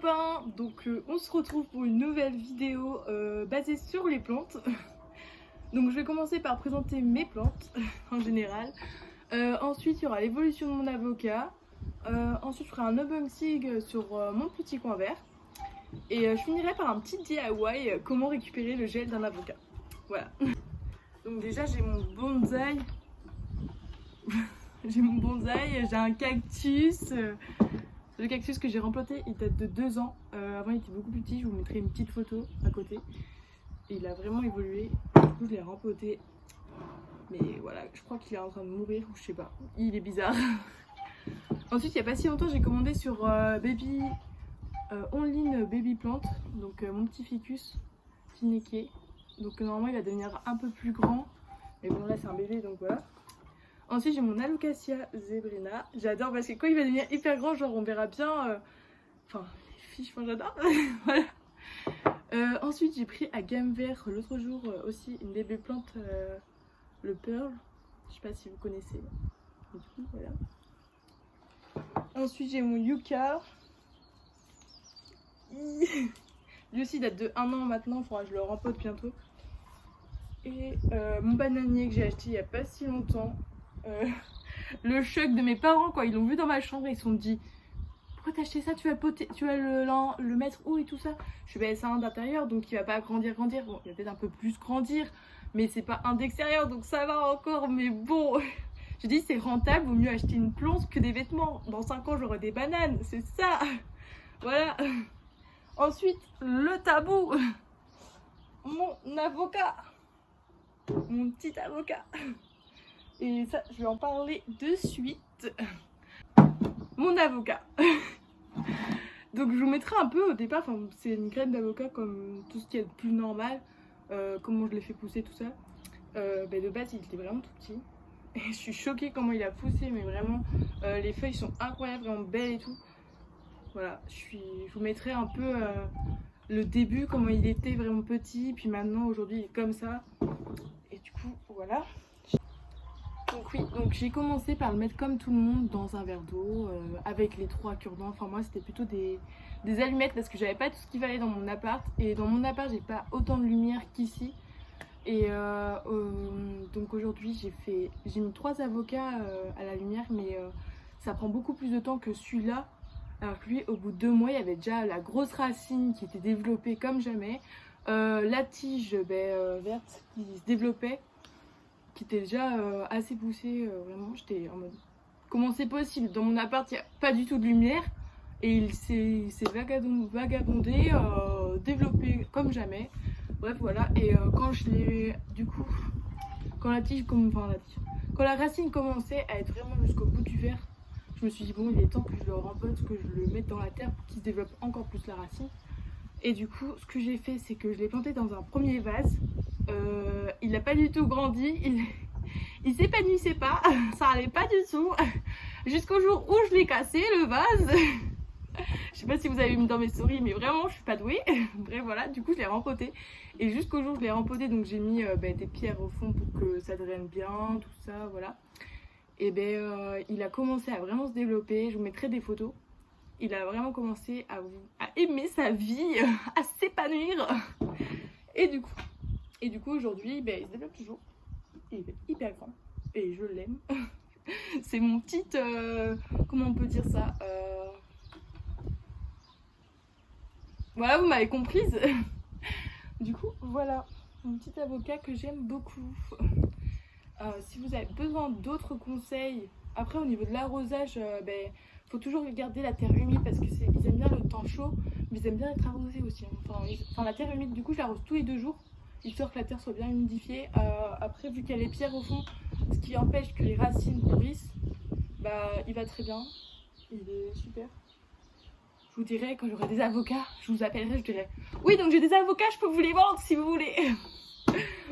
copains, donc on se retrouve pour une nouvelle vidéo basée sur les plantes. Donc je vais commencer par présenter mes plantes en général. Ensuite il y aura l'évolution de mon avocat. Ensuite je ferai un unboxing sur mon petit coin vert. Et je finirai par un petit DIY, comment récupérer le gel d'un avocat. Voilà. Donc déjà j'ai mon bonsaï. J'ai mon bonsaï, j'ai un cactus. Le cactus que j'ai replanté, il date de 2 ans. Avant il était beaucoup plus petit, je vous mettrai une petite photo à côté. Et il a vraiment évolué. Du coup je l'ai rempoté. Mais voilà, je crois qu'il est en train de mourir ou je sais pas. Il est bizarre. Ensuite il n'y a pas si longtemps j'ai commandé sur Online Baby Plant. Donc mon petit ficus Fineke. Donc normalement il va devenir un peu plus grand. Mais bon là c'est un bébé donc voilà. Ensuite j'ai mon Alocasia Zebrina. J'adore parce que quand il va devenir hyper grand, genre on verra bien. Enfin les fiches, moi j'adore. Voilà. Ensuite j'ai pris à Gamme Vert l'autre jour aussi une bébé plante, le Pearl. Je sais pas si vous connaissez. Et du coup voilà. Ensuite j'ai mon Yucca. Lui aussi date de 1 an maintenant, il faudra que je le rempote bientôt. Et mon bananier que j'ai acheté il n'y a pas si longtemps. Le choc de mes parents quand ils l'ont vu dans ma chambre, ils se sont dit pourquoi t'as acheté ça, tu vas le mettre où et tout ça. Je suis bah c'est un d'intérieur donc il va pas grandir. Bon il va peut-être un peu plus grandir mais c'est pas un d'extérieur donc ça va encore, mais bon. J'ai dit c'est rentable, vaut mieux acheter une plante que des vêtements. Dans 5 ans j'aurai des bananes, c'est ça. Voilà. Ensuite le tabou, mon avocat, mon petit avocat. Et ça, je vais en parler de suite. Mon avocat. Donc je vous mettrai un peu au départ, c'est une graine d'avocat comme tout ce qui est le plus normal. Comment je l'ai fait pousser, tout ça. De base, il était vraiment tout petit. Et je suis choquée comment il a poussé, mais vraiment, les feuilles sont incroyables, vraiment belles et tout. Voilà, je vous mettrai un peu le début, comment il était vraiment petit. Puis maintenant, aujourd'hui, il est comme ça. Et du coup, voilà. Donc oui, donc j'ai commencé par le mettre comme tout le monde dans un verre d'eau avec les 3 cure-dents. Enfin moi c'était plutôt des allumettes parce que j'avais pas tout ce qu'il fallait dans mon appart. Et dans mon appart j'ai pas autant de lumière qu'ici. Et donc aujourd'hui j'ai mis 3 avocats à la lumière, mais ça prend beaucoup plus de temps que celui-là. Alors que lui au bout de 2 mois il y avait déjà la grosse racine qui était développée comme jamais. La tige verte qui se développait, qui était déjà assez poussé, vraiment j'étais en mode comment c'est possible, dans mon appart il n'y a pas du tout de lumière et il s'est vagabondé, développé comme jamais, bref voilà. Et quand je l'ai du coup, quand la racine commençait à être vraiment jusqu'au bout du verre, je me suis dit bon il est temps que je le rempote, que je le mette dans la terre pour qu'il se développe encore plus la racine. Et du coup ce que j'ai fait c'est que je l'ai planté dans un premier vase. Il n'a pas du tout grandi, il s'épanouissait pas, ça allait pas du tout, jusqu'au jour où je l'ai cassé le vase. Je sais pas si vous avez vu dans mes stories, mais vraiment je suis pas douée. Bref voilà, du coup je l'ai rempoté. Et jusqu'au jour où je l'ai rempoté, donc j'ai mis des pierres au fond pour que ça draine bien, tout ça, voilà. Et il a commencé à vraiment se développer, je vous mettrai des photos. Il a vraiment commencé à aimer sa vie, à s'épanouir. Et du coup aujourd'hui il se développe toujours. Il est hyper grand et je l'aime. C'est mon petit comment on peut dire ça, voilà, vous m'avez comprise. Du coup voilà mon petit avocat que j'aime beaucoup. Si vous avez besoin d'autres conseils après au niveau de l'arrosage, faut toujours garder la terre humide parce que ils aiment bien le temps chaud, mais ils aiment bien être arrosés aussi. Enfin la terre humide, du coup je l'arrose tous les 2 jours histoire que la terre soit bien humidifiée. Après vu qu'il y a les pierres au fond, ce qui empêche que les racines pourrissent, il va très bien, il est super. Je vous dirai quand j'aurai des avocats, je vous appellerai, je dirai oui donc j'ai des avocats, je peux vous les vendre si vous voulez.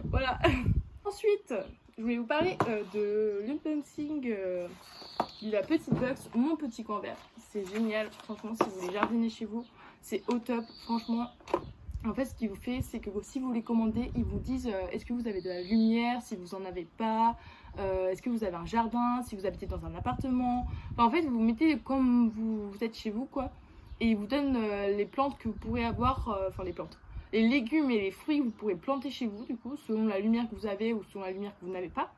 Voilà. Ensuite je voulais vous parler de l'unboxing de la petite box Mon Petit Coin Vert. C'est génial, franchement si vous voulez jardiner chez vous, c'est au top, franchement. En fait ce qu'il vous fait c'est que si vous les commandez, ils vous disent est-ce que vous avez de la lumière, si vous en avez pas, est-ce que vous avez un jardin, si vous habitez dans un appartement. Enfin en fait vous mettez comme vous êtes chez vous quoi. et il vous donne les plantes que vous pourrez avoir, enfin les plantes, les légumes et les fruits que vous pourrez planter chez vous du coup, selon la lumière que vous avez ou selon la lumière que vous n'avez pas.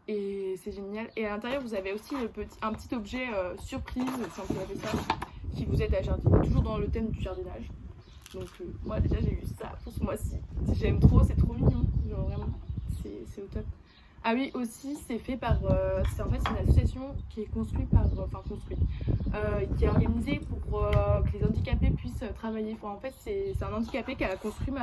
Et c'est génial. Et à l'intérieur vous avez aussi un petit objet surprise, si on peut appeler ça, qui vous aide à jardiner, toujours dans le thème du jardinage. Donc moi déjà j'ai eu ça pour ce mois-ci. J'aime trop, c'est trop mignon, genre vraiment, c'est au top. Ah oui, aussi c'est fait par, c'est en fait une association qui est construite par, qui est organisée pour que les handicapés puissent travailler. Enfin, en fait c'est un handicapé qui a construit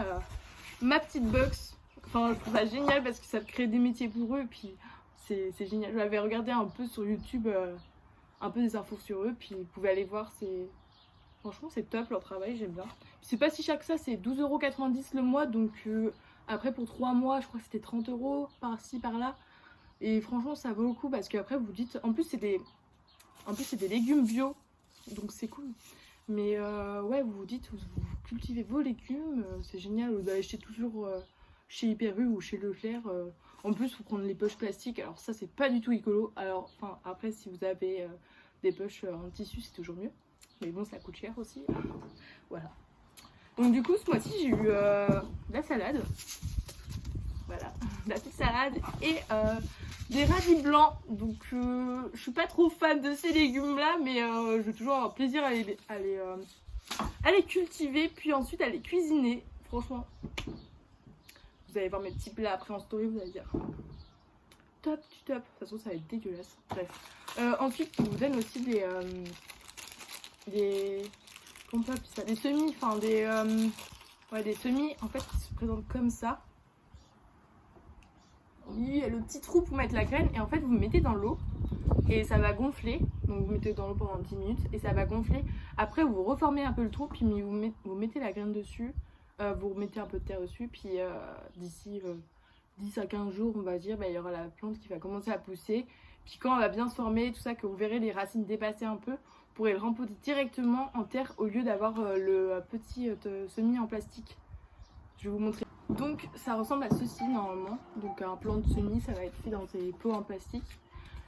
ma petite box. Enfin je trouve ça génial parce que ça crée des métiers pour eux et puis c'est génial. Je l'avais regardé un peu sur YouTube, un peu des infos sur eux, puis vous pouvez aller voir, franchement c'est top leur travail, j'aime bien. C'est pas si cher que ça, c'est 12,90 € le mois, donc après pour 3 mois je crois que c'était 30 € par-ci par-là. Et franchement ça vaut le coup parce qu'après vous dites, en plus c'est des légumes bio, donc c'est cool. Mais ouais, vous vous dites, vous cultivez vos légumes, c'est génial, vous allez acheter toujours chez Hyper U ou chez Leclerc. En plus il faut prendre les poches plastiques, alors ça c'est pas du tout écolo. Alors enfin après si vous avez des poches en tissu c'est toujours mieux. Mais bon, ça coûte cher aussi. Voilà. Donc du coup, ce mois-ci, j'ai eu la salade. Voilà, la petite salade et des radis blancs. Donc je suis pas trop fan de ces légumes-là, mais je vais toujours avoir plaisir à les cultiver, puis ensuite à les cuisiner. Franchement, vous allez voir mes petits plats après en story, vous allez dire top du top. De toute façon, ça va être dégueulasse. Bref. Ensuite, je vous donne aussi des comment on peut appeler ça, des semis, enfin des semis en fait qui se présentent comme ça. Il y a le petit trou pour mettre la graine et en fait vous mettez dans l'eau et ça va gonfler. Donc vous mettez dans l'eau pendant 10 minutes et ça va gonfler. Après vous reformez un peu le trou, puis vous mettez la graine dessus, vous remettez un peu de terre dessus, puis d'ici 10 à 15 jours on va dire, il y aura la plante qui va commencer à pousser. Puis quand elle va bien se former, tout ça, que vous verrez les racines dépasser un peu, vous pourrez le rempoter directement en terre au lieu d'avoir le petit semis en plastique. Je vais vous montrer. Donc ça ressemble à ceci normalement. Donc un plant de semis, ça va être fait dans des pots en plastique.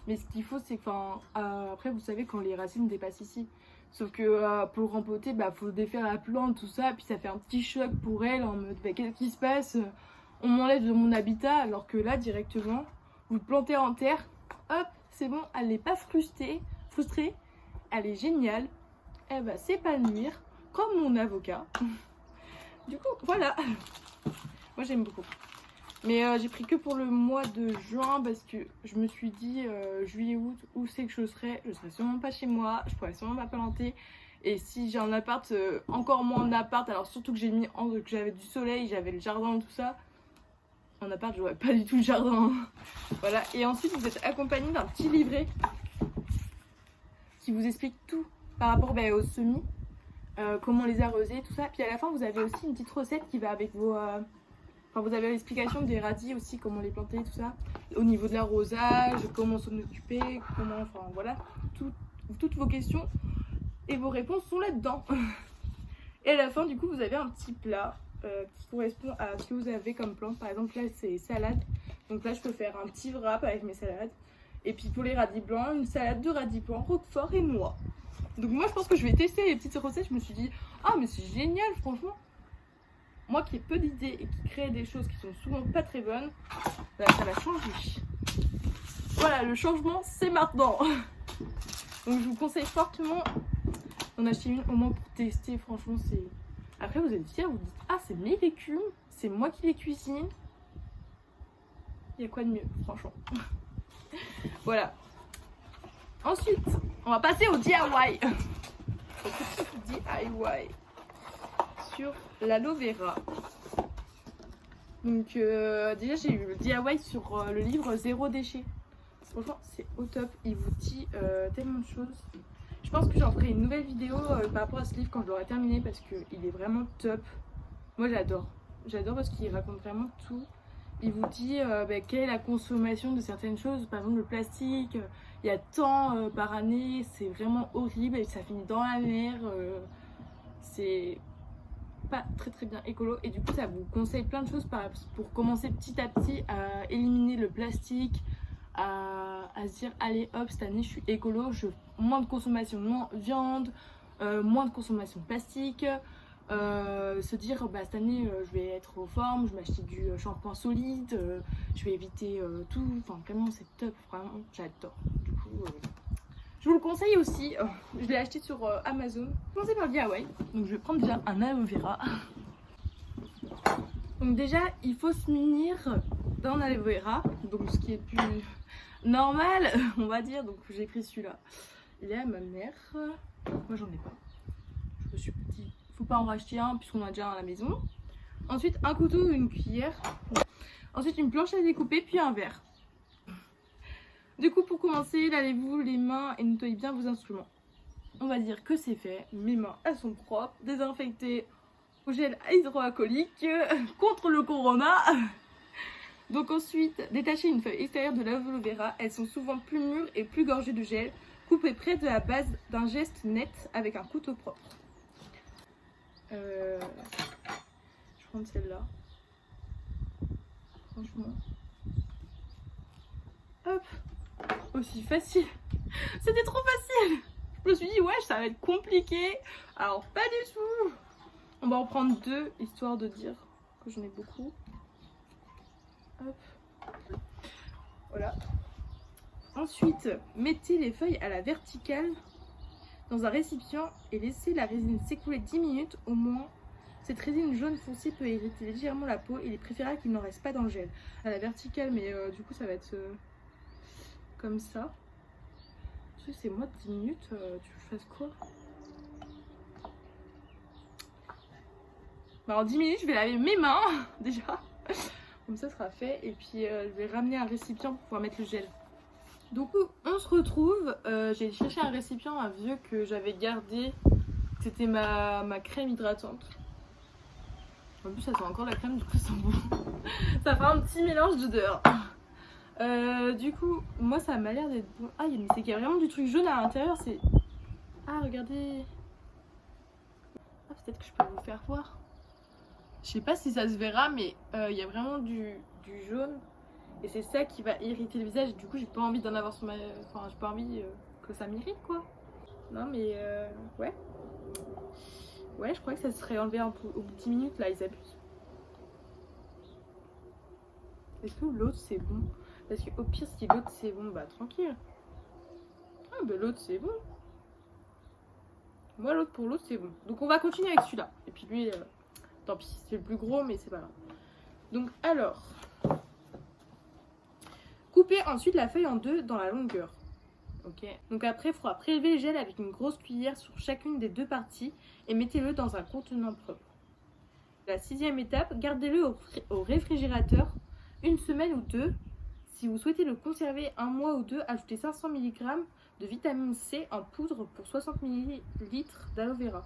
Mais ce qu'il faut c'est que, après vous savez quand les racines dépassent ici. Sauf que pour le rempoter, faut défaire la plante, tout ça. Puis ça fait un petit choc pour elle en mode qu'est-ce qui se passe? On m'enlève de mon habitat, alors que là directement, vous le plantez en terre. Hop, c'est bon, elle n'est pas frustrée, elle est géniale, elle va s'épanouir comme mon avocat. Du coup, voilà, moi j'aime beaucoup. Mais j'ai pris que pour le mois de juin parce que je me suis dit juillet, août, où c'est que je serai sûrement pas chez moi, je pourrais sûrement pas planter. Et si j'ai un appart, encore moins en appart, alors surtout que que j'avais du soleil, j'avais le jardin, tout ça. En appart, j'aurais pas du tout le jardin. Voilà, et ensuite vous êtes accompagné d'un petit livret qui vous explique tout par rapport aux semis, comment les arroser, tout ça. Puis à la fin, vous avez aussi une petite recette qui va avec vos. Vous avez l'explication des radis aussi, comment les planter, tout ça. Au niveau de l'arrosage, comment s'en occuper, comment. Enfin voilà, toutes vos questions et vos réponses sont là-dedans. Et à la fin, du coup, vous avez un petit plat. Qui correspond à ce que vous avez comme plante. Par exemple là c'est salade, donc là je peux faire un petit wrap avec mes salades. Et puis pour les radis blancs, une salade de radis blancs, roquefort et noix. Donc moi je pense que je vais tester les petites recettes. Je me suis dit ah mais c'est génial franchement. Moi qui ai peu d'idées et qui crée des choses qui sont souvent pas très bonnes, ça va changer. Voilà, le changement c'est maintenant. Donc je vous conseille fortement d'en acheter une au moins pour tester. Franchement c'est... Après vous êtes fiers, vous dites ah c'est mes légumes, c'est moi qui les cuisine. Il y a quoi de mieux franchement. Voilà. Ensuite on va passer au DIY. Au petit DIY sur l'aloe vera. Donc déjà j'ai eu le DIY sur le livre Zéro déchet. Franchement c'est au top, il vous dit tellement de choses. Je pense que j'en ferai une nouvelle vidéo par rapport à ce livre quand je l'aurai terminé parce qu'il est vraiment top. Moi j'adore. J'adore parce qu'il raconte vraiment tout. Il vous dit quelle est la consommation de certaines choses. Par exemple le plastique, il y a tant par année, c'est vraiment horrible et ça finit dans la mer. C'est pas très très bien écolo et du coup ça vous conseille plein de choses pour commencer petit à petit à éliminer le plastique, à se dire allez hop cette année je suis écolo, moins de consommation de viande, moins de consommation de plastique, se dire bah, cette année je vais être aux formes, je vais m'acheter du shampoing solide, je vais éviter tout, enfin vraiment c'est top, vraiment j'adore. Du coup je vous le conseille aussi, je l'ai acheté sur Amazon. Commencez par le DIY, donc je vais prendre déjà un aloe vera. Donc déjà il faut se munir d'un aloe vera, donc ce qui est plus normal on va dire, donc j'ai pris celui-là. Il est à ma mère, moi j'en ai pas, je me suis dit faut pas en racheter un puisqu'on a déjà un à la maison. Ensuite un couteau, une cuillère, ensuite une planche à découper puis un verre. Du coup pour commencer lavez-vous les mains et nettoyez bien vos instruments. On va dire que c'est fait, mes mains elles sont propres, désinfectées au gel hydroalcoolique contre le corona. Donc ensuite détachez une feuille extérieure de l'aloe vera, elles sont souvent plus mûres et plus gorgées de gel. Coupez près de la base d'un geste net avec un couteau propre. Je vais prendre celle-là. Franchement. Hop. Aussi facile. C'était trop facile. Je me suis dit, ouais, ça va être compliqué. Alors, pas du tout. On va en prendre deux, histoire de dire que j'en ai beaucoup. Hop. Voilà. Ensuite, mettez les feuilles à la verticale dans un récipient et laissez la résine s'écouler 10 minutes au moins. Cette résine jaune foncée peut irriter légèrement la peau. Il est préférable qu'il n'en reste pas dans le gel. À la verticale, mais du coup ça va être comme ça. Tu sais, c'est moi 10 minutes, tu veux que je fasse quoi? Bah, en 10 minutes, je vais laver mes mains déjà. Comme ça sera fait. Et puis je vais ramener un récipient pour pouvoir mettre le gel. Donc on se retrouve, j'ai cherché un récipient, un vieux que j'avais gardé, c'était ma crème hydratante. En plus ça sent encore la crème, du coup ça sent bon. Ça fait un petit mélange d'odeurs. Du coup moi ça m'a l'air d'être bon. Ah c'est qu'il y a vraiment du truc jaune à l'intérieur, c'est... Ah regardez. Ah peut-être que je peux vous faire voir. Je sais pas si ça se verra mais il y a vraiment du jaune. Et c'est ça qui va irriter le visage. Du coup, j'ai pas envie d'en avoir sur ma... Enfin, j'ai pas envie que ça m'irrite, quoi. Non, mais ouais. Ouais, je crois que ça serait enlevé au bout de 10 minutes, là, ils abusent. Est-ce que l'autre, c'est bon? Parce qu'au pire, si l'autre, c'est bon, bah tranquille. Ah, bah l'autre, c'est bon. Moi, l'autre, pour l'autre, c'est bon. Donc, on va continuer avec celui-là. Et puis lui, tant pis, c'est le plus gros, mais c'est pas grave. Donc, alors... Coupez ensuite la feuille en deux dans la longueur. Ok. Donc après, il faudra prélever le gel avec une grosse cuillère sur chacune des deux parties et mettez-le dans un contenant propre. La 6e étape, gardez-le au réfrigérateur une semaine ou deux. Si vous souhaitez le conserver un mois ou deux, ajoutez 500 mg de vitamine C en poudre pour 60 ml d'aloe vera.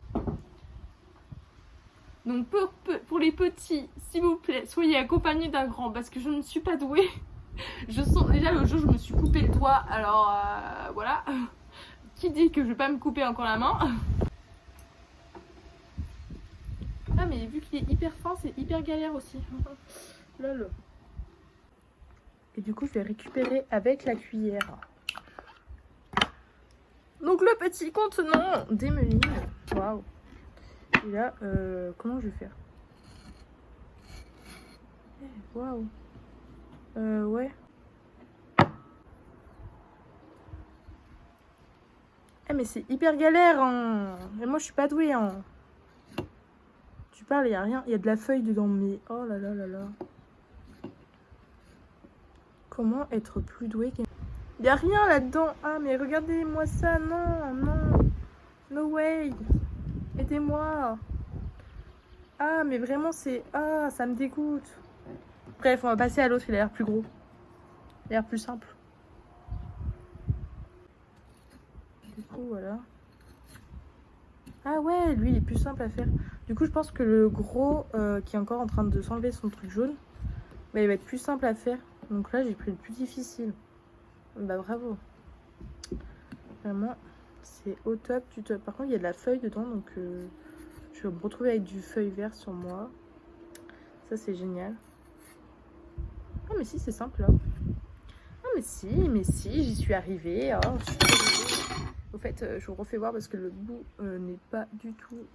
Donc pour les petits, s'il vous plaît, soyez accompagnés d'un grand parce que je ne suis pas douée. Je sens déjà l'autre jour je me suis coupé le doigt, alors voilà. Qui dit que je vais pas me couper encore la main? Ah mais vu qu'il est hyper fin, c'est hyper galère aussi. Lol. Et du coup je vais récupérer avec la cuillère. Donc le petit contenant d'Emeline. Waouh. Et là, comment je vais faire? Waouh. Ouais. Eh mais c'est hyper galère hein. Et moi je suis pas douée hein. Tu parles, il y a rien, il y a de la feuille dedans mais oh là là là là. Comment être plus douée qu'il y a rien là-dedans. Ah mais regardez-moi ça, non, non. No way. Aidez-moi. Ah mais vraiment c'est... Ah ça me dégoûte. Bref, on va passer à l'autre, il a l'air plus gros. Il a l'air plus simple. Du coup, voilà. Ah ouais, lui, il est plus simple à faire. Du coup, je pense que le gros, qui est encore en train de s'enlever son truc jaune, bah, il va être plus simple à faire. Donc là, j'ai pris le plus difficile. Bah bravo. Vraiment, c'est au top du top. Par contre, il y a de la feuille dedans, donc je vais me retrouver avec du feuille vert sur moi. Ça, c'est génial. Ah mais si c'est simple là. Ah mais si j'y suis arrivée. Oh, je suis Au fait, je vous refais voir parce que le bout n'est pas du tout...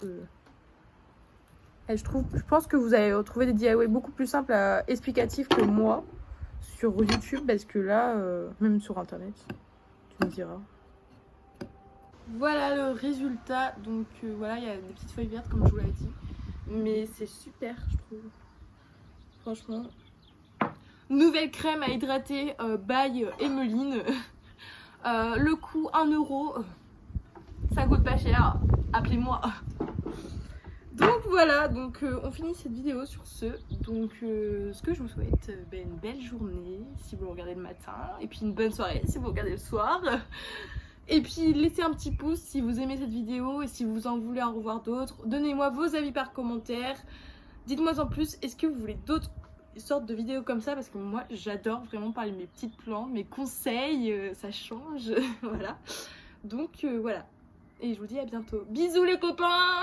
Et je pense que vous allez retrouver des DIY beaucoup plus simples, explicatifs que moi sur YouTube, parce que là, même sur internet, tu me diras. Voilà le résultat. Donc voilà, il y a des petites feuilles vertes comme je vous l'avais dit, mais c'est super, je trouve. Franchement. Nouvelle crème à hydrater by Emeline. Le coût 1 €. Ça coûte pas cher. Appelez-moi. Donc voilà, donc on finit cette vidéo sur ce. Donc ce que je vous souhaite, une belle journée si vous regardez le matin, et puis une bonne soirée si vous regardez le soir. Et puis laissez un petit pouce si vous aimez cette vidéo et si vous en voulez en revoir d'autres. Donnez-moi vos avis par commentaire. Dites-moi en plus, est-ce que vous voulez d'autres sortes de vidéos comme ça, parce que moi j'adore vraiment parler de mes petites plantes, mes conseils, ça change. Voilà. Donc voilà. Et je vous dis à bientôt. Bisous les copains!